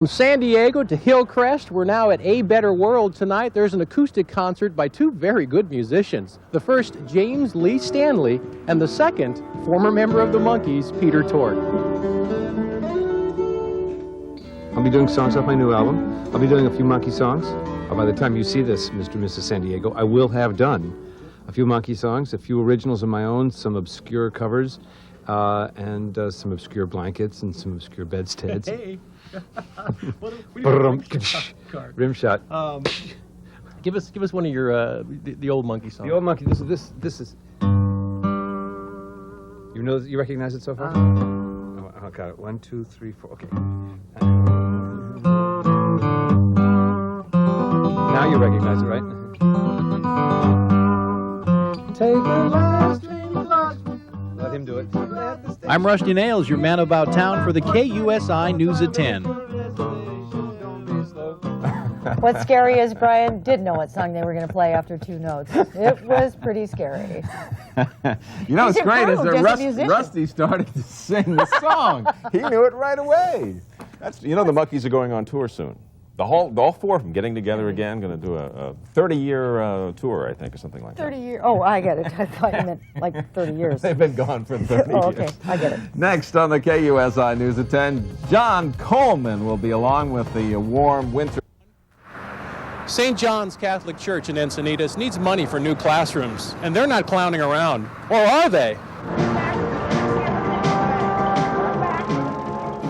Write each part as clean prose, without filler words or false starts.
From San Diego to Hillcrest, we're now at A Better World tonight. There's an acoustic concert by two very good musicians. The first, James Lee Stanley, and the second, former member of the Monkees, Peter Tork. I'll be doing songs off my new album. I'll be doing a few Monkee songs. By the time you see this, Mr. and Mrs. San Diego, I will have done a few Monkee songs, a few originals of my own, some obscure covers, and some obscure blankets and some obscure bedsteads. Hey. Rim shot. Give us one of your the old Monkee songs. The old Monkee. This is. You know, you recognize it so far? Oh, got it. 1, 2, 3, 4. Okay. Now you recognize it, right? Take the last dream of life. Let him do it. I'm Rusty Nailz, your man about town for the KUSI News at 10. What's scary is Brian did know what song they were going to play after 2 notes. It was pretty scary. You know, what's great is that musician. Rusty started to sing the song. He knew it right away. You know, the Monkees are going on tour soon. All four of them getting together again, going to do a 30-year tour, I think, or something like that. 30 years? Oh, I get it. I thought you meant like 30 years. They've been gone for 30 years. Okay, I get it. Next on the KUSI News at 10, John Coleman will be along with the warm winter. St. John's Catholic Church in Encinitas needs money for new classrooms, and they're not clowning around. Or are they?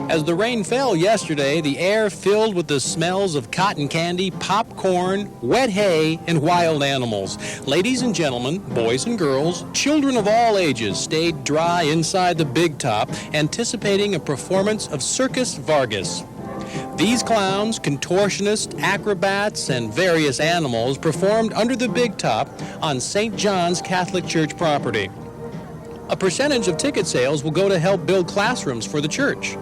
As the rain fell yesterday, the air filled with the smells of cotton candy, popcorn, wet hay, and wild animals. Ladies and gentlemen, boys and girls, children of all ages stayed dry inside the Big Top, anticipating a performance of Circus Vargas. These clowns, contortionists, acrobats, and various animals performed under the Big Top on St. John's Catholic Church property. A percentage of ticket sales will go to help build classrooms for the church.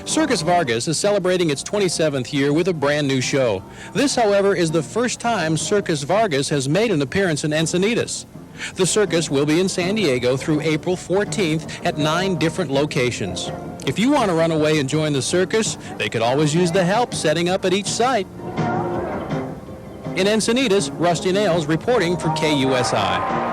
Circus Vargas is celebrating its 27th year with a brand new show. This, however, is the first time Circus Vargas has made an appearance in Encinitas. The circus will be in San Diego through April 14th at 9 different locations. If you want to run away and join the circus, they could always use the help setting up at each site. In Encinitas, Rusty Nailz reporting for KUSI.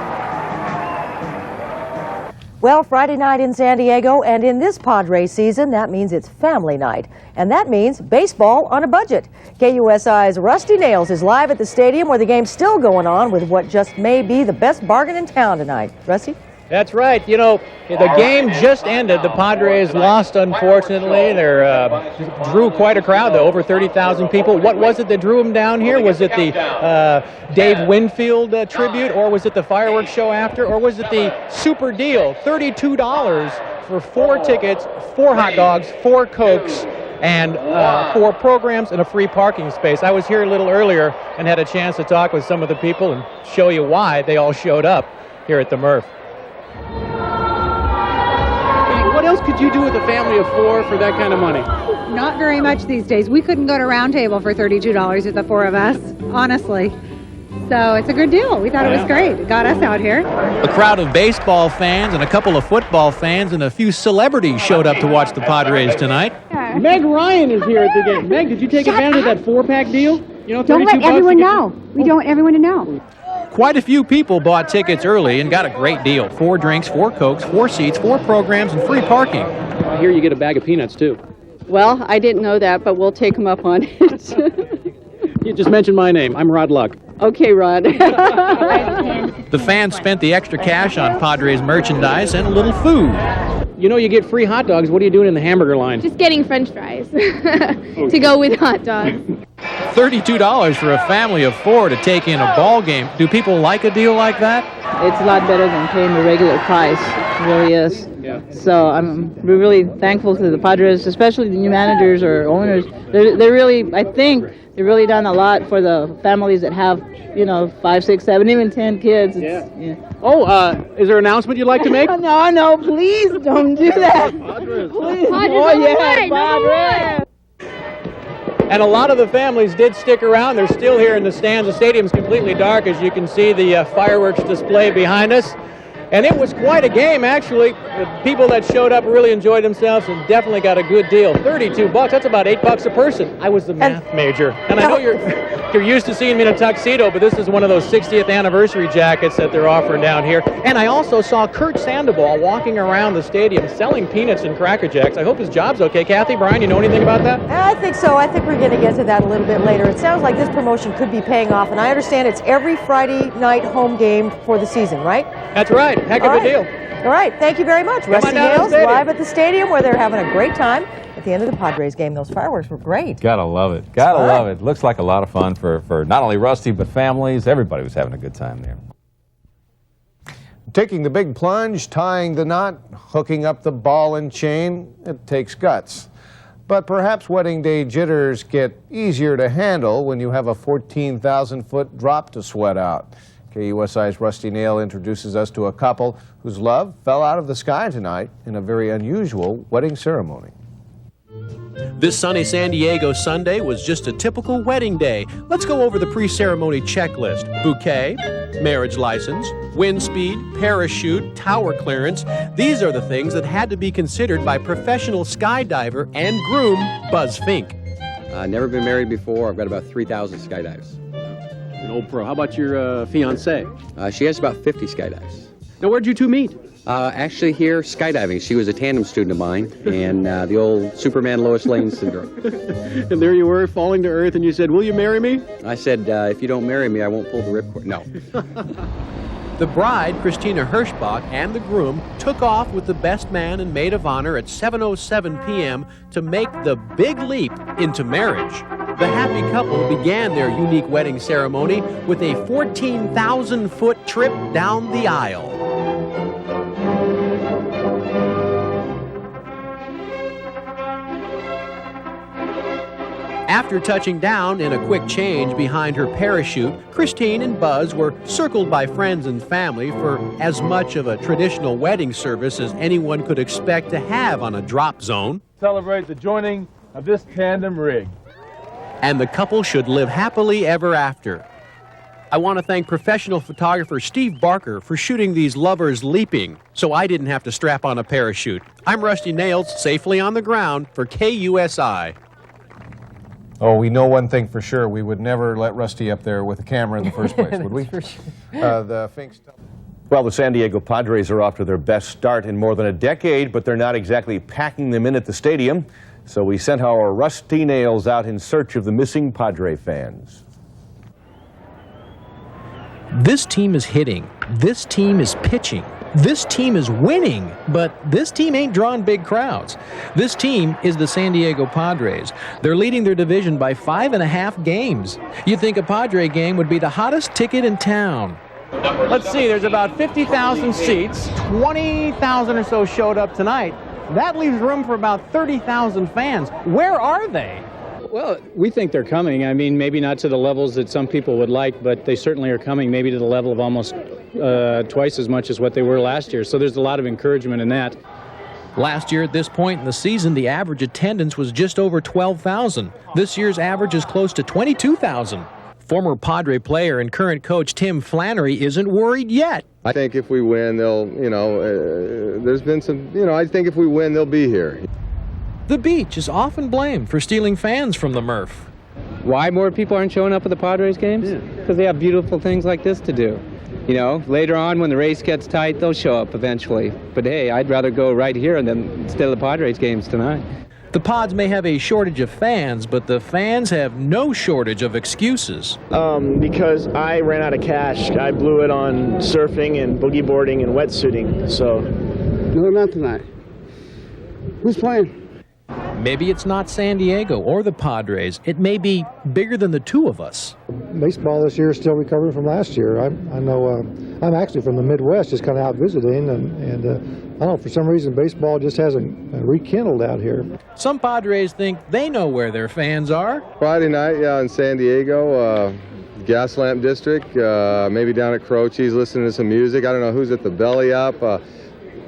Well, Friday night in San Diego, and in this Padres season, that means it's family night. And that means baseball on a budget. KUSI's Rusty Nailz is live at the stadium where the game's still going on with what just may be the best bargain in town tonight. Rusty? That's right. You know, the game just ended. The Padres lost, unfortunately. They drew quite a crowd, though, over 30,000 people. What was it that drew them down here? Was it the Dave Winfield tribute, or was it the fireworks show after, or was it the super deal, $32 for 4 tickets, 4 hot dogs, 4 Cokes, and 4 programs and a free parking space? I was here a little earlier and had a chance to talk with some of the people and show you why they all showed up here at the Murph. What else could you do with a family of 4 for that kind of money? Not very much these days. We couldn't go to Round Table for $32 with the 4 of us, honestly. So it's a good deal. We thought it was great. It got us out here. A crowd of baseball fans and a couple of football fans and a few celebrities showed up to watch the Padres tonight. Meg Ryan is here at the game. Meg, did you take advantage of that 4-pack deal? You know, Don't let everyone know. We don't want everyone to know. Quite a few people bought tickets early and got a great deal. 4 drinks, 4 Cokes, 4 seats, 4 programs, and free parking. I hear you get a bag of peanuts, too. Well, I didn't know that, but we'll take them up on it. You just mentioned my name. I'm Rod Luck. Okay, Rod. The fans spent the extra cash on Padres merchandise and a little food. You know you get free hot dogs. What are you doing in the hamburger line? Just getting French fries to go with hot dogs. $32 for a family of 4 to take in a ball game. Do people like a deal like that? It's a lot better than paying the regular price. It really is. Yeah. So we're really thankful to the Padres, especially the new managers or owners. They're really, I think, they've really done a lot for the families that have, 5, 6, 7, even 10 kids. Yeah. Oh, is there an announcement you'd like to make? No, please don't do that. Padres. Please. Padres, Padres. And a lot of the families did stick around. They're still here in the stands. The stadium's completely dark, as you can see the fireworks display behind us. And it was quite a game, actually. The people that showed up really enjoyed themselves and definitely got a good deal. $32, that's about $8 a person. I was the math major. And I know you're used to seeing me in a tuxedo, but this is one of those 60th anniversary jackets that they're offering down here. And I also saw Kurt Sandoval walking around the stadium selling peanuts and Cracker Jacks. I hope his job's okay. Kathy, Brian, you know anything about that? I think so. I think we're going to get to that a little bit later. It sounds like this promotion could be paying off, and I understand it's every Friday night home game for the season, right? That's right. Heck of a deal. All right. Thank you very much. Rusty Nailz live at the stadium where they're having a great time at the end of the Padres game. Those fireworks were great. Gotta love it. Gotta love it. Looks like a lot of fun for not only Rusty, but families. Everybody was having a good time there. Taking the big plunge, tying the knot, hooking up the ball and chain, it takes guts. But perhaps wedding day jitters get easier to handle when you have a 14,000-foot drop to sweat out. KUSI's Rusty Nailz introduces us to a couple whose love fell out of the sky tonight in a very unusual wedding ceremony. This sunny San Diego Sunday was just a typical wedding day. Let's go over the pre-ceremony checklist. Bouquet, marriage license, wind speed, parachute, tower clearance. These are the things that had to be considered by professional skydiver and groom Buzz Fink. Never been married before. I've got about 3,000 skydives. An old pro. How about your fiancée? She has about 50 skydives. Now, where'd you two meet? Actually here, skydiving. She was a tandem student of mine, and the old Superman Lois Lane syndrome. And there you were, falling to earth, and you said, "Will you marry me?" I said, if you don't marry me, I won't pull the ripcord. No. The bride, Christina Hirschbach, and the groom took off with the best man and maid of honor at 7:07 p.m. to make the big leap into marriage. The happy couple began their unique wedding ceremony with a 14,000-foot trip down the aisle. After touching down in a quick change behind her parachute, Christine and Buzz were circled by friends and family for as much of a traditional wedding service as anyone could expect to have on a drop zone. Celebrate the joining of this tandem rig. And the couple should live happily ever after. I want to thank professional photographer Steve Barker for shooting these lovers leaping, so I didn't have to strap on a parachute. I'm Rusty Nailz, safely on the ground for KUSI. Oh, we know one thing for sure. We would never let Rusty up there with a camera in the first place, would we? For sure. Well, the San Diego Padres are off to their best start in more than a decade, but they're not exactly packing them in at the stadium. So we sent our Rusty Nailz out in search of the missing Padre fans. This team is hitting. This team is pitching. This team is winning, but this team ain't drawing big crowds. This team is the San Diego Padres. They're leading their division by 5.5 games. You'd think a Padre game would be the hottest ticket in town. Let's see, there's about 50,000 seats. 20,000 or so showed up tonight. That leaves room for about 30,000 fans. Where are they? Well, we think they're coming. I mean, maybe not to the levels that some people would like, but they certainly are coming, maybe to the level of almost twice as much as what they were last year. So there's a lot of encouragement in that. Last year at this point in the season, the average attendance was just over 12,000. This year's average is close to 22,000. Former Padre player and current coach Tim Flannery isn't worried yet. I think if we win, they'll, there's been some, I think if we win, they'll be here. The beach is often blamed for stealing fans from the Murph. Why more people aren't showing up at the Padres games? Because they have beautiful things like this to do. Later on when the race gets tight, they'll show up eventually. But hey, I'd rather go right here instead of the Padres games tonight. The Pods may have a shortage of fans, but the fans have no shortage of excuses. Because I ran out of cash. I blew it on surfing and boogie boarding and wetsuiting, so. No, not tonight. Who's playing? Maybe it's not San Diego or the Padres. It may be bigger than the two of us. Baseball this year is still recovering from last year. I know I'm actually from the Midwest, just kind of out visiting, and I don't know, for some reason baseball just hasn't rekindled out here. Some Padres think they know where their fans are. Friday night, in San Diego, Gas Lamp District, maybe down at Croce's listening to some music. I don't know who's at the Belly Up.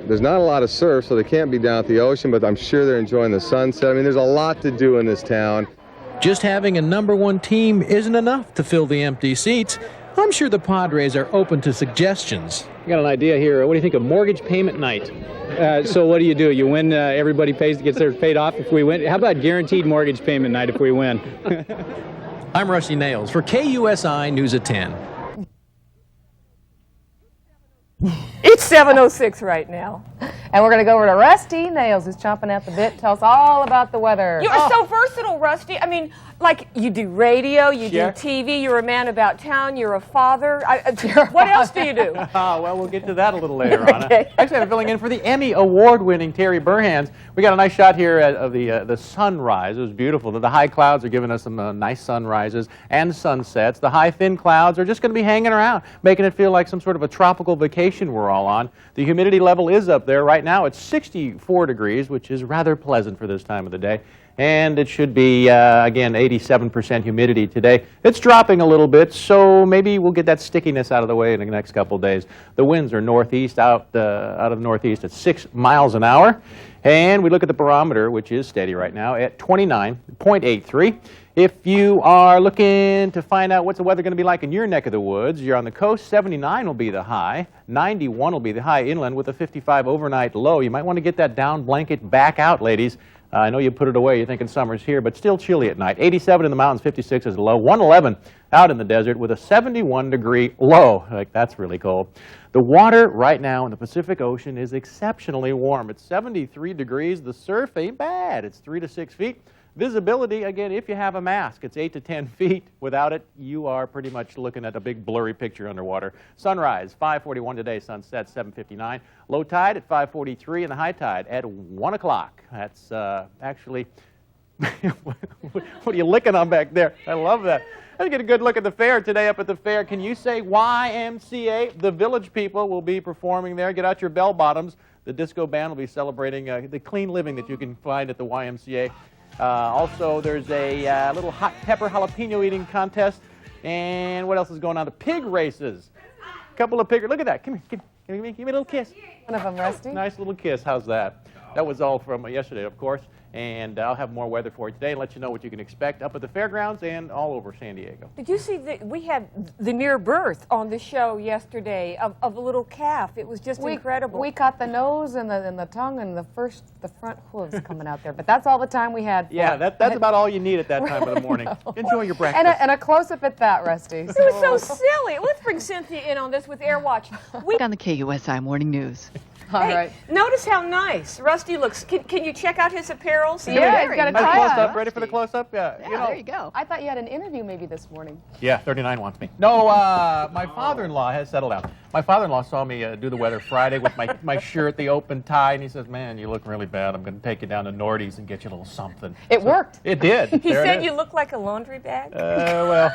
There's not a lot of surf, so they can't be down at the ocean, but I'm sure they're enjoying the sunset. I mean, there's a lot to do in this town. Just having a #1 team isn't enough to fill the empty seats. I'm sure the Padres are open to suggestions. I got an idea here. What do you think of mortgage payment night? So what do? You win, everybody gets theirs paid off if we win. How about guaranteed mortgage payment night if we win? I'm Rusty Nailz for KUSI News at 10. It's 7:06 right now. And we're going to go over to Rusty Nailz, who's chomping at the bit. Tell us all about the weather. You are so versatile, Rusty. I mean, like, you do radio, you do Yeah. TV, you're a man about town, you're a father. What else do you do? Well, we'll get to that a little later on. Actually, I'm filling in for the Emmy Award-winning Terry Burhans. We got a nice shot here of the sunrise. It was beautiful. The high clouds are giving us some nice sunrises and sunsets. The high, thin clouds are just going to be hanging around, making it feel like some sort of a tropical vacation we're all on. The humidity level is up there. Right now, it's 64 degrees, which is rather pleasant for this time of the day. And it should be, again, 87% humidity today. It's dropping a little bit, so maybe we'll get that stickiness out of the way in the next couple of days. The winds are northeast, out of northeast at 6 miles an hour. And we look at the barometer, which is steady right now, at 29.83. If you are looking to find out what's the weather going to be like in your neck of the woods, you're on the coast, 79 will be the high, 91 will be the high inland with a 55 overnight low. You might want to get that down blanket back out, ladies. I know you put it away, you're thinking summer's here, but still chilly at night. 87 in the mountains, 56 is the low, 111 out in the desert with a 71-degree low. Like, that's really cold. The water right now in the Pacific Ocean is exceptionally warm. It's 73 degrees. The surf ain't bad. It's 3 to 6 feet. Visibility, again, if you have a mask, it's 8 to 10 feet. Without it, you are pretty much looking at a big blurry picture underwater. Sunrise, 5:41 today, sunset, 7:59. Low tide at 5:43 and the high tide at 1 o'clock. That's actually, what are you licking on back there? I love that. Let's get a good look at the fair today up at the fair. Can you say YMCA? The Village People will be performing there. Get out your bell bottoms. The disco band will be celebrating the clean living that you can find at the YMCA. Also, there's a little hot pepper jalapeno eating contest. And what else is going on? The pig races. A couple of pig. Look at that. Come here. Give me a little kiss. One of them, Rusty. Nice little kiss. How's that? That was all from yesterday, of course. And I'll have more weather for you today and let you know what you can expect up at the fairgrounds and all over San Diego. Did you see that we had the near birth on the show yesterday of a little calf? It was just incredible. We caught the nose and the tongue and the front hooves coming out there, but that's all the time we had. Yeah, that's about all you need at that time of the morning. Enjoy your breakfast. And a close-up at that, Rusty. It was so silly. Let's bring Cynthia in on this with AirWatch. On the KUSI Morning News. All right. Notice how nice Rusty looks. Can you check out his apparel? See, yeah, he's got a tie close-up. Ready for the close-up? Yeah. Yeah, there you go. I thought you had an interview maybe this morning. Yeah, 39 wants me. No, my father-in-law has settled down. My father-in-law saw me do the weather Friday with my shirt, the open tie, and he says, "Man, you look really bad. I'm going to take you down to Nordy's and get you a little something." It worked. It did. He said you look like a laundry bag? Well,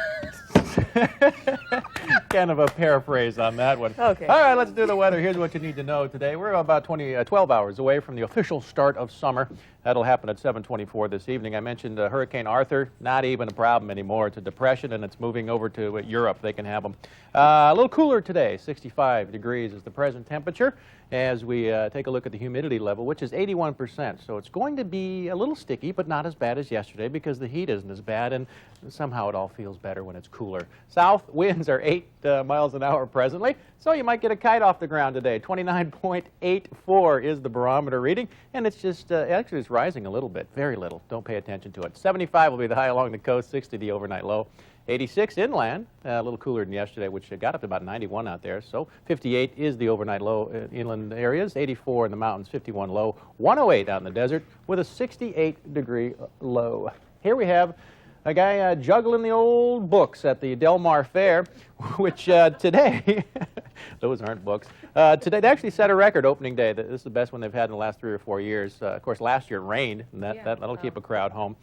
kind of a paraphrase on that one. Okay. All right, let's do the weather. Here's what you need to know today. We're about 12 hours away from the official start of summer. That'll happen at 7:24 this evening. I mentioned Hurricane Arthur, not even a problem anymore. It's a depression, and it's moving over to Europe. They can have them. A little cooler today. 65 degrees is the present temperature as we take a look at the humidity level, which is 81%. So it's going to be a little sticky, but not as bad as yesterday because the heat isn't as bad, and somehow it all feels better when it's cooler. South winds are 8 miles an hour presently, so you might get a kite off the ground today. 29.84 is the barometer reading, and it's just, actually it's rising a little bit, very little. Don't pay attention to it. 75 will be the high along the coast, 60 the overnight low. 86 inland, a little cooler than yesterday, which got up to about 91 out there. So 58 is the overnight low inland areas, 84 in the mountains, 51 low, 108 out in the desert with a 68-degree low. Here we have a guy juggling the old books at the Del Mar Fair, which today, those aren't books, today they actually set a record opening day. This is the best one they've had in the last 3 or 4 years. Of course, last year it rained, and that'll keep a crowd home.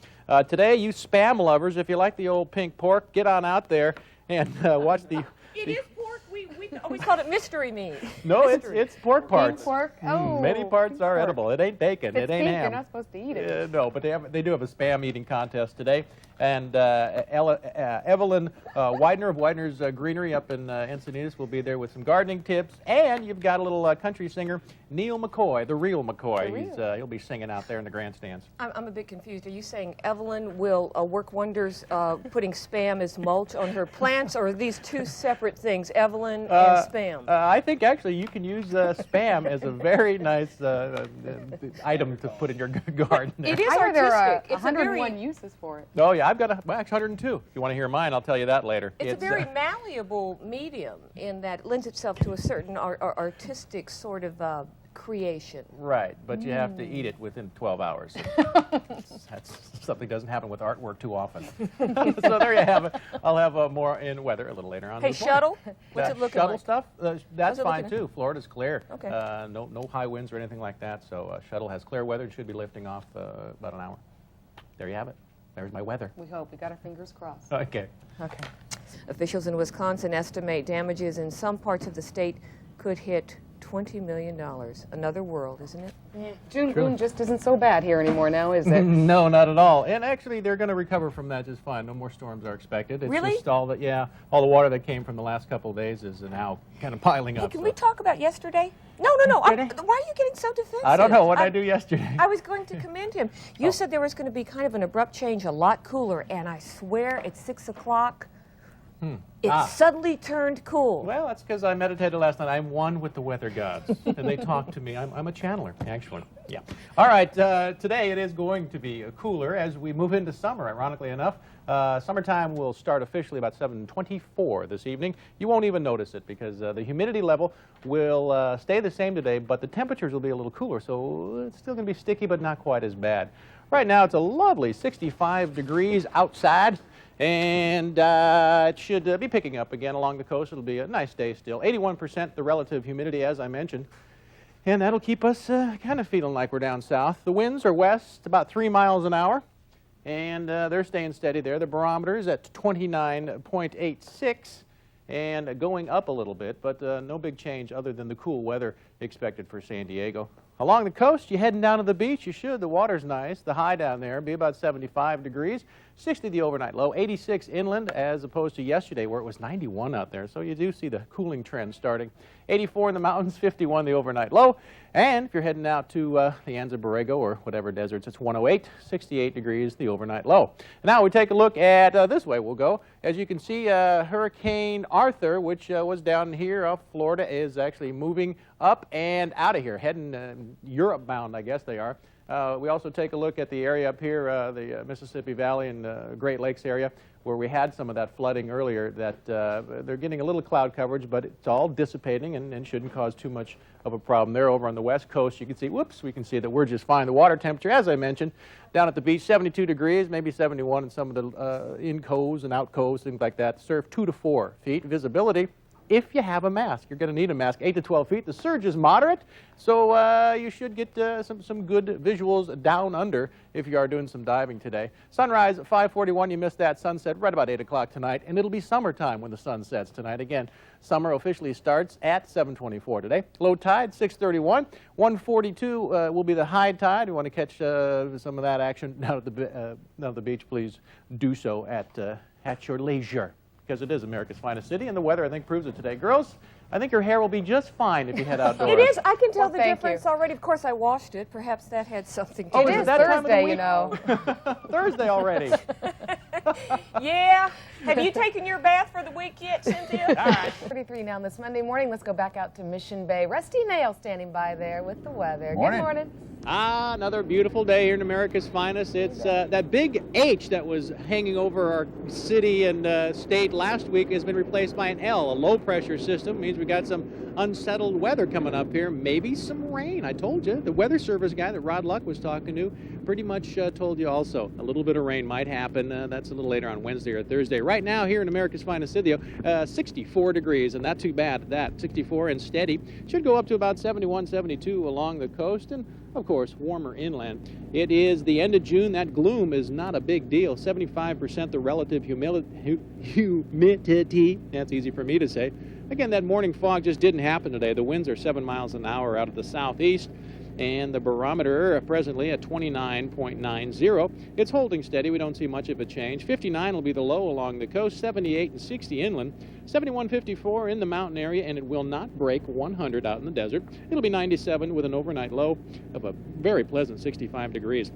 Today, you Spam lovers, if you like the old pink pork, get on out there and watch the... It is pork. We Oh, we called it mystery meat. No, Mystery. it's pork parts. pork? Oh, Many parts are pork. edible. It ain't bacon. If It it's ain't pink, ham. you're not supposed to eat it. No, but they do have a spam eating contest today. And Evelyn Widener of Widener's Greenery up in Encinitas will be there with some gardening tips. And you've got a little country singer, Neil McCoy, the real McCoy. He'll be singing out there in the grandstands. I'm a bit confused. Are you saying Evelyn will work wonders putting Spam as mulch on her plants, or are these two separate things, Evelyn and Spam? I think actually you can use Spam as a very nice item to put in your garden. It is artistic. There are 101 uses for it. Oh, yeah, I've got actually 102. If you want to hear mine, I'll tell you that later. It's a very malleable medium in that it lends itself to a certain artistic sort of creation. Right, but you have to eat it within 12 hours. That's something doesn't happen with artwork too often. So there you have it. I'll have more in weather a little later on. Hey, shuttle? What's it looking shuttle like? stuff? That's fine looking too. Florida's clear. Okay. No high winds or anything like that. So shuttle has clear weather and should be lifting off about an hour. There you have it. There's my weather. We hope. We got our fingers crossed. Okay. Okay. Officials in Wisconsin estimate damages in some parts of the state could hit $20 million. Another world, isn't it? Yeah. June just isn't so bad here anymore now, is it? No, not at all. And actually, they're going to recover from that just fine. No more storms are expected. It's Really? just all the water that came from the last couple of days is now kind of piling Hey, up. can we talk about yesterday? No. Why are you getting so defensive? I don't know what I do yesterday. I was going to commend him. You said there was going to be kind of an abrupt change, a lot cooler, and I swear at 6 o'clock, it suddenly turned cool. Well, that's because I meditated last night. I'm one with the weather gods, and they talk to me. I'm a channeler, actually. Yeah. All right, today it is going to be cooler as we move into summer, ironically enough. Summertime will start officially about 7:24 this evening. You won't even notice it because the humidity level will stay the same today, but the temperatures will be a little cooler, so it's still going to be sticky, but not quite as bad. Right now, it's a lovely 65 degrees outside. And it should be picking up again along the coast. It'll be a nice day still. 81% the relative humidity, as I mentioned. And that'll keep us kind of feeling like we're down south. The winds are west, about 3 miles an hour. And they're staying steady there. The barometer's at 29.86 and going up a little bit, but no big change other than the cool weather expected for San Diego. Along the coast, you heading down to the beach, you should. The water's nice. The high down there be about 75 degrees. 60 the overnight low, 86 inland as opposed to yesterday where it was 91 out there. So you do see the cooling trend starting. 84 in the mountains, 51 the overnight low. And if you're heading out to the Anza Borrego or whatever deserts, it's 108, 68 degrees the overnight low. Now we take a look at this way we'll go. As you can see, Hurricane Arthur, which was down here off Florida, is actually moving up and out of here, heading Europe bound, I guess they are. We also take a look at the area up here, the Mississippi Valley and Great Lakes area, where we had some of that flooding earlier. That they're getting a little cloud coverage, but it's all dissipating and shouldn't cause too much of a problem. There over on the west coast, you can see, we can see that we're just fine. The water temperature, as I mentioned, down at the beach, 72 degrees, maybe 71 in some of the in-coves and out-coves, things like that. Surf 2 to 4 feet. Visibility, if you have a mask. You're going to need a mask, 8 to 12 feet. The surge is moderate, so you should get some good visuals down under if you are doing some diving today. Sunrise at 5:41. You missed that. Sunset right about 8 o'clock tonight, and it'll be summertime when the sun sets tonight. Again, summer officially starts at 7:24 today. Low tide, 6:31. 1:42 will be the high tide. You want to catch some of that action down at the beach, please do so at your leisure, because it is America's finest city, and the weather, I think, proves it today. Girls, I think your hair will be just fine if you head outdoors. It is. I can tell the thank difference already. Of course, I washed it. Perhaps that had something to do Oh, with is it. it that time of the Thursday, week? you know. Thursday already. Yeah. Have you taken your bath for the week yet, Cynthia? All right. 33 now on this Monday morning. Let's go back out to Mission Bay. Rusty Nailz standing by there with the weather. Morning. Good morning. Another beautiful day here in America's finest. It's that big H that was hanging over our city and state last week has been replaced by an L, a low pressure system. Means we got some unsettled weather coming up here, maybe some rain. I told you. The weather service guy that Rod Luck was talking to pretty much told you also. A little bit of rain might happen. That's a little later on Wednesday or Thursday. Right now here in America's finest city, 64 degrees, and not too bad at that. 64 and steady. Should go up to about 71, 72 along the coast, and of course, warmer inland. It is the end of June. That gloom is not a big deal. 75% the relative humidity. That's easy for me to say. Again, that morning fog just didn't happen today. The winds are 7 miles an hour out of the southeast, and the barometer presently at 29.90. It's holding steady. We don't see much of a change. 59 will be the low along the coast, 78 and 60 inland, 71.54 in the mountain area, and it will not break 100 out in the desert. It'll be 97 with an overnight low of a very pleasant 65 degrees.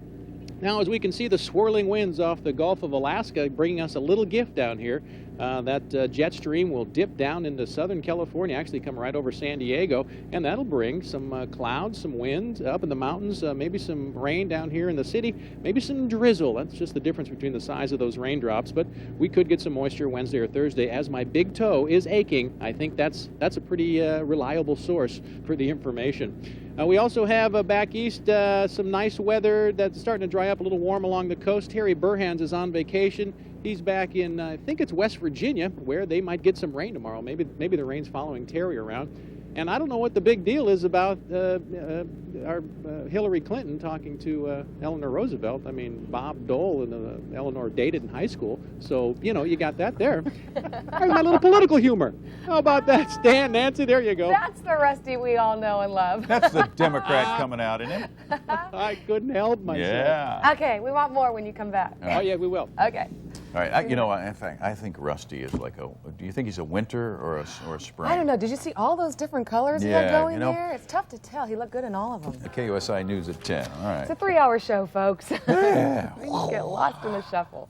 Now, as we can see, the swirling winds off the Gulf of Alaska bringing us a little gift down here. That jet stream will dip down into Southern California, actually come right over San Diego, and that'll bring some clouds, some wind up in the mountains, maybe some rain down here in the city, maybe some drizzle. That's just the difference between the size of those raindrops, but we could get some moisture Wednesday or Thursday. As my big toe is aching, I think that's a pretty reliable source for the information. We also have back east some nice weather that's starting to dry up a little warm along the coast. Terry Burhans is on vacation. He's back in, I think it's West Virginia, where they might get some rain tomorrow. Maybe the rain's following Terry around. And I don't know what the big deal is about our Hillary Clinton talking to Eleanor Roosevelt. I mean, Bob Dole and Eleanor dated in high school. So, you know, you got that there. There's my little political humor. How about that, Stan, Nancy? There you go. That's the Rusty we all know and love. That's the Democrat coming out in him. I couldn't help myself. Yeah. Okay, we want more when you come back. Oh, yeah, we will. Okay. All right. I think Rusty is like a. Do you think he's a winter or a spring? I don't know. Did you see all those different colors he had going there? It's tough to tell. He looked good in all of them. The KUSI News at 10. All right. It's a 3-hour show, folks. Yeah. You get lost in the shuffle.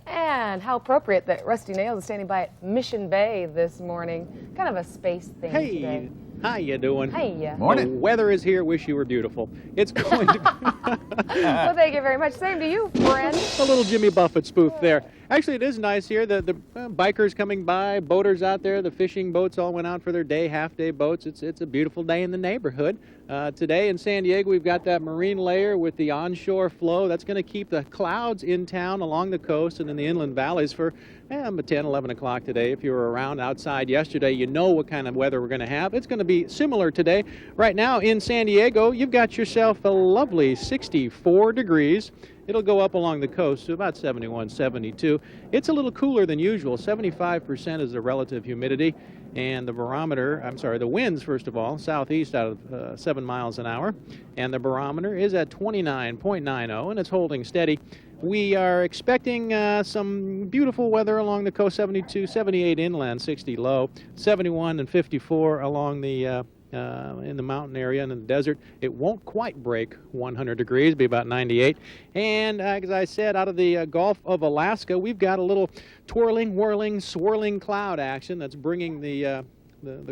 And how appropriate that Rusty Nailz is standing by at Mission Bay this morning. Kind of a space thing today. How you doing? Hey. Morning. The weather is here. Wish you were beautiful. It's going to be. Well, thank you very much. Same to you, friend. A little Jimmy Buffett spoof there. Actually, it is nice here. The bikers coming by, boaters out there, the fishing boats all went out for their day, half-day boats. It's a beautiful day in the neighborhood. Today in San Diego, we've got that marine layer with the onshore flow. That's going to keep the clouds in town along the coast and in the inland valleys for 10, 11 o'clock today. If you were around outside yesterday, you know what kind of weather we're going to have. It's going to be similar today. Right now in San Diego, you've got yourself a lovely 64 degrees. It'll go up along the coast to about 71, 72. It's a little cooler than usual. 75% is the relative humidity. And the the winds, first of all, southeast out of 7 miles an hour. And the barometer is at 29.90, and it's holding steady. We are expecting some beautiful weather along the coast, 72, 78 inland, 60 low, 71 and 54 along the in the mountain area and in the desert. It won't quite break 100 degrees, be about 98. And as I said, out of the Gulf of Alaska, we've got a little twirling, whirling, swirling cloud action that's bringing the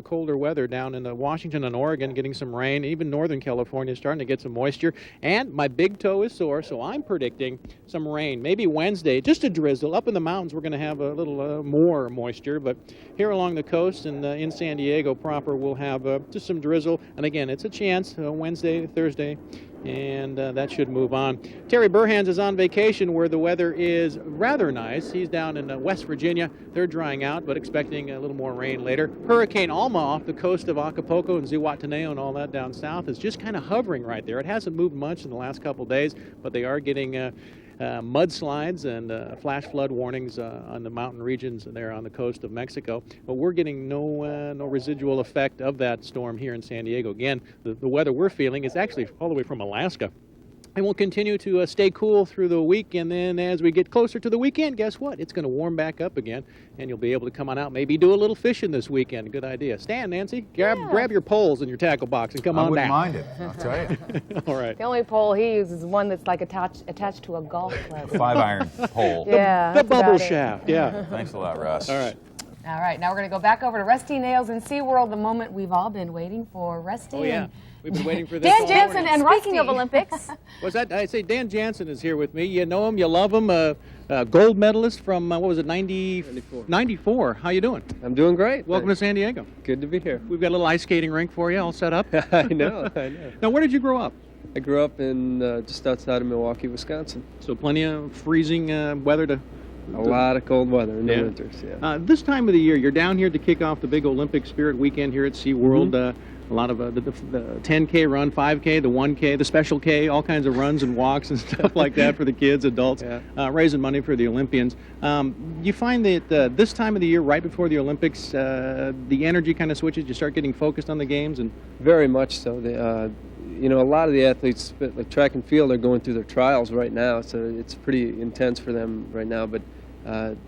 colder weather down into Washington and Oregon, getting some rain. Even Northern California is starting to get some moisture. And my big toe is sore, so I'm predicting some rain. Maybe Wednesday, just a drizzle. Up in the mountains, we're going to have a little more moisture. But here along the coast and in San Diego proper, we'll have just some drizzle. And again, it's a chance Wednesday, Thursday, and that should move on. Terry Burhans is on vacation where the weather is rather nice. He's down in West Virginia. They're drying out, but expecting a little more rain later. Hurricane Alma off the coast of Acapulco and Zihuatanejo and all that down south is just kind of hovering right there. It hasn't moved much in the last couple days, but they are getting mudslides and flash flood warnings on the mountain regions there on the coast of Mexico. But we're getting no residual effect of that storm here in San Diego. Again, the weather we're feeling is actually all the way from Alaska. And we'll continue to stay cool through the week, and then as we get closer to the weekend, guess what? It's going to warm back up again, and you'll be able to come on out, maybe do a little fishing this weekend. Good idea. Stan, Nancy, grab your poles in your tackle box and come on down. I wouldn't mind it, I'll tell you. All right. The only pole he uses is one that's like attached to a golf club. 5-iron pole. Yeah. The bubble shaft, yeah. Thanks a lot, Russ. All right. All right, now we're going to go back over to Rusty Nailz in SeaWorld, the moment we've all been waiting for. Rusty. Oh, yeah. We've been waiting for this Dan all Jansen morning. and Speaking Rusty. of Olympics, Was that? I say Dan Jansen is here with me. You know him, you love him. Gold medalist from what was it, 94. How you doing? I'm doing great. Welcome to San Diego. Good to be here. We've got a little ice skating rink for you all set up. I know. Now, where did you grow up? I grew up in just outside of Milwaukee, Wisconsin. So plenty of freezing weather to. A lot of cold weather in the winters. Yeah. This time of the year, you're down here to kick off the big Olympic Spirit Weekend here at SeaWorld. a lot of the 10K run, 5K, the 1K, the special K, all kinds of runs and walks and stuff like that for the kids, adults, raising money for the Olympians. You find that this time of the year, right before the Olympics, the energy kind of switches, you start getting focused on the games? And Very much so. You know, a lot of the athletes, like track and field, are going through their trials right now, so it's pretty intense for them right now. But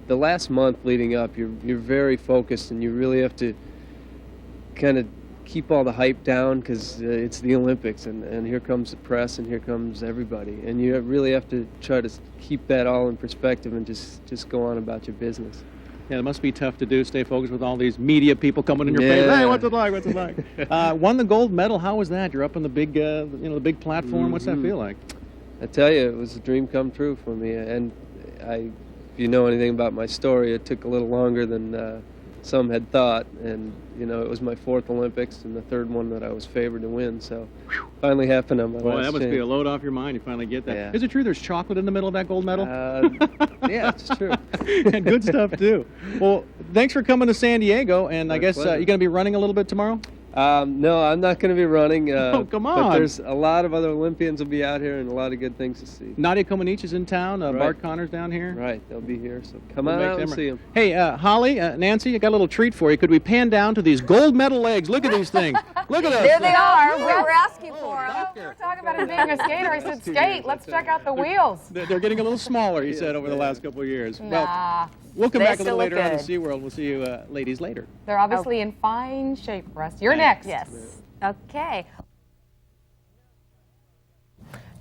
the last month leading up, you're very focused, and you really have to kind of keep all the hype down, because it's the Olympics, and here comes the press, and here comes everybody, and you really have to try to keep that all in perspective and just go on about your business. Yeah, it must be tough to do, stay focused with all these media people coming in your face. Hey, what's it like? What's it like? Won the gold medal. How was that? You're up on the big, the big platform. What's that feel like? I tell you, it was a dream come true for me. And if you know anything about my story, it took a little longer than some had thought. And you know, it was my 4th Olympics and the 3rd one that I was favored to win. So finally happened on my Boy, last that must chance. be a load off your mind. You finally get that. Yeah. Is it true there's chocolate in the middle of that gold medal? Yeah, it's true. And good stuff too. Well, thanks for coming to San Diego, and I guess you're going to be running a little bit tomorrow? No, I'm not going to be running. Oh, come on. But there's a lot of other Olympians will be out here, and a lot of good things to see. Nadia Comaneci is in town. Right. Bart Connor's down here. Right, they'll be here, so come on out and see them. Hey, Holly, Nancy, I got a little treat for you. Could we pan down to these gold medal legs? Look at these things. Look at those. There they are. We were asking for them. We were talking about him being a skater. He said, skate. Let's check out the wheels. They're getting a little smaller, he said, over the last couple of years. Nah. Well, we'll come They back a little still look later on in good. SeaWorld. We'll see you ladies later. They're obviously in fine shape, Russ. You're next. Yes. Okay.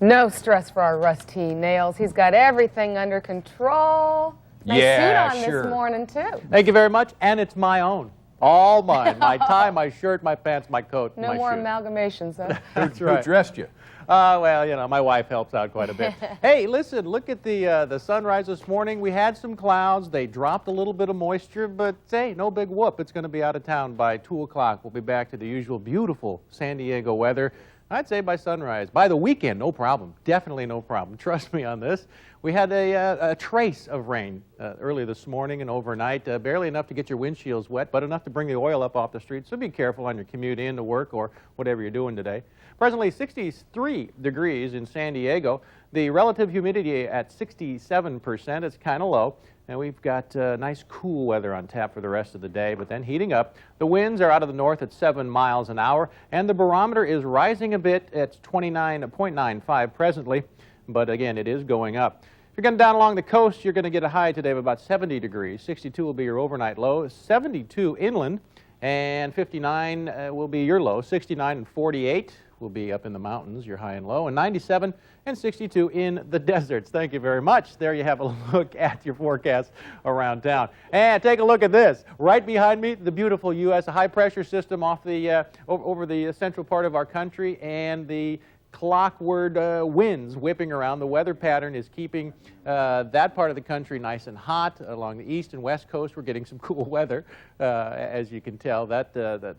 No stress for our Russ T. Nailz. He's got everything under control. Nice Yeah, suit on sure. this morning, too. Thank you very much, and it's my own. All mine. My tie, my shirt, my pants, my coat, No my more shoes. amalgamations, huh? That's right. Who dressed you? Well, you know, my wife helps out quite a bit. Hey, listen, look at the sunrise this morning. We had some clouds. They dropped a little bit of moisture, but hey, no big whoop. It's going to be out of town by 2 o'clock. We'll be back to the usual beautiful San Diego weather. I'd say by sunrise. By the weekend, no problem. Definitely no problem. Trust me on this. We had a trace of rain early this morning and overnight. Barely enough to get your windshields wet, but enough to bring the oil up off the street. So be careful on your commute in to work or whatever you're doing today. Presently 63 degrees in San Diego. The relative humidity at 67%. It's kind of low. And we've got nice cool weather on tap for the rest of the day, but then heating up. The winds are out of the north at 7 miles an hour, and the barometer is rising a bit. It's 29.95 presently, but again, it is going up. If you're going down along the coast, you're going to get a high today of about 70 degrees. 62 will be your overnight low, 72 inland, and 59 will be your low. 69 and 48 will be up in the mountains, your high and low, and 97 and 62 in the deserts. Thank you very much. There you have a look at your forecast around town. And take a look at this. Right behind me, the beautiful U.S. high-pressure system off the over the central part of our country, and the clockwork winds whipping around. The weather pattern is keeping that part of the country nice and hot. Along the east and west coast, we're getting some cool weather, as you can tell. That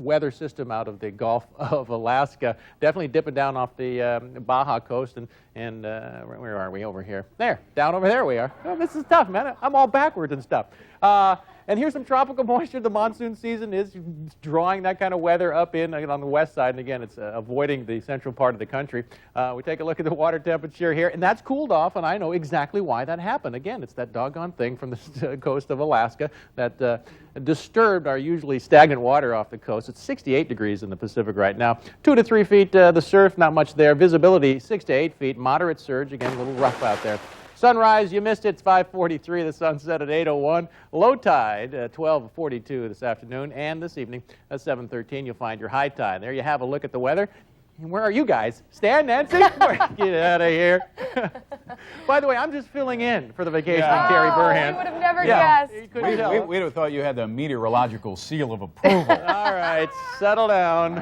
weather system out of the Gulf of Alaska definitely dipping down off the Baja coast. And where are we over here? There, down over there we are. Oh, this is tough, man. I'm all backwards and stuff. And here's some tropical moisture. The monsoon season is drawing that kind of weather up in on the west side. And again, it's avoiding the central part of the country. We take a look at the water temperature here, and that's cooled off, and I know exactly why that happened. Again, it's that doggone thing from the coast of Alaska that disturbed our usually stagnant water off the coast. It's 68 degrees in the Pacific right now. 2 to 3 feet the surf, not much there. Visibility 6 to 8 feet. Moderate surge, again, a little rough out there. Sunrise, you missed it. It's 5:43. The sunset at 8:01. Low tide, 12:42 this afternoon, and this evening at 7:13. You'll find your high tide. There you have a look at the weather. And where are you guys? Stan, Nancy? Get out of here. By the way, I'm just filling in for the vacation of Terry Burhan. We would have never guessed. We'd have thought you had the meteorological seal of approval. All right, settle down.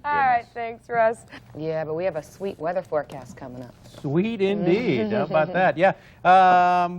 All right, thanks, Russ. Yeah, but we have a sweet weather forecast coming up. Sweet indeed. How about that? Yeah.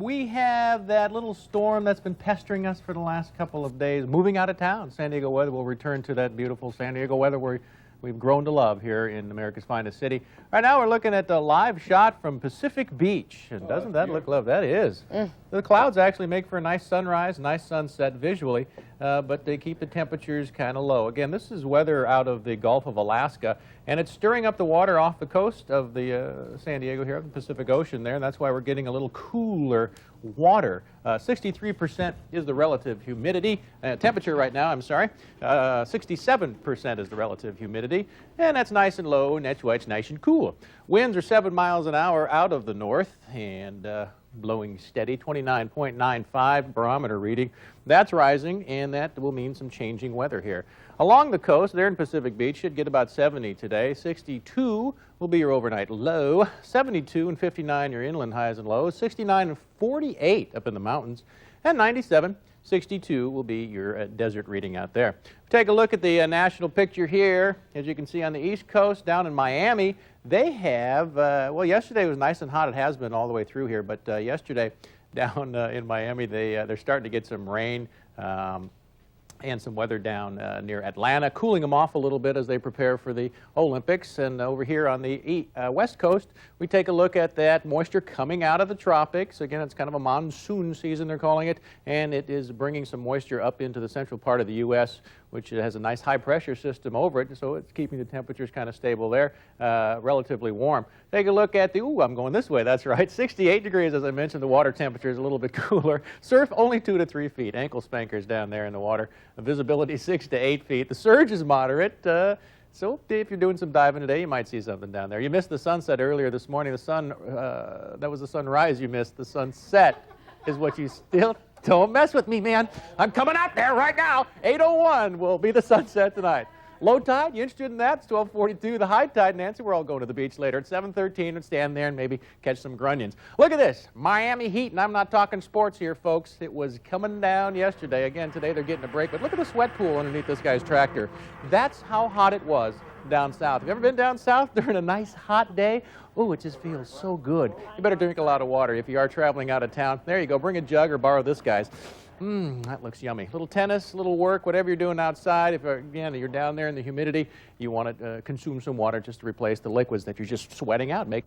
We have that little storm that's been pestering us for the last couple of days moving out of town. San Diego weather will return to that beautiful San Diego weather we we've grown to love here in America's finest city. Right now we're looking at the live shot from Pacific Beach. And doesn't that look lovely? That is. The clouds actually make for a nice sunrise, nice sunset visually, but they keep the temperatures kind of low. Again, this is weather out of the Gulf of Alaska, and it's stirring up the water off the coast of the San Diego here, the Pacific Ocean there, and that's why we're getting a little cooler water. 63% is the relative humidity, temperature right now, I'm sorry. 67% is the relative humidity, and that's nice and low, and that's why it's nice and cool. Winds are 7 miles an hour out of the north, and blowing steady, 29.95 barometer reading. That's rising, and that will mean some changing weather here. Along the coast, there in Pacific Beach, should get about 70 today. 62 will be your overnight low. 72 and 59 your inland highs and lows. 69 and 48 up in the mountains. And 97, 62 will be your desert reading out there. Take a look at the national picture here. As you can see on the East Coast, down in Miami, they have, well, yesterday was nice and hot. It has been all the way through here, but yesterday down in Miami, they're starting to get some rain. And some weather down near Atlanta, cooling them off a little bit as they prepare for the Olympics. And over here on the West Coast, we take a look at that moisture coming out of the tropics. Again, it's kind of a monsoon season, they're calling it, and it is bringing some moisture up into the central part of the U.S., which has a nice high-pressure system over it, so it's keeping the temperatures kind of stable there, relatively warm. Take a look at the, ooh, I'm going this way, that's right, 68 degrees, as I mentioned. The water temperature is a little bit cooler. Surf only 2 to 3 feet. Ankle spankers down there in the water. Visibility 6 to 8 feet. The surge is moderate, so if you're doing some diving today, you might see something down there. You missed the sunset earlier this morning. The sun, that was the sunrise you missed. The sunset is what you still... Don't mess with me, man. I'm coming out there right now. 8:01 will be the sunset tonight. Low tide, you interested in that? It's 12:42. The high tide, Nancy, we're all going to the beach later at 7:13 and stand there and maybe catch some grunions. Look at this, Miami heat, and I'm not talking sports here, folks. It was coming down yesterday. Again, today they're getting a break, but look at the sweat pool underneath this guy's tractor. That's how hot it was down south. Have you ever been down south during a nice hot day? Ooh, it just feels so good. You better drink a lot of water if you are traveling out of town. There you go. Bring a jug or borrow this guy's. That looks yummy. Little tennis, little work, whatever you're doing outside. If, again, you're down there in the humidity, you want to consume some water just to replace the liquids that you're just sweating out. Make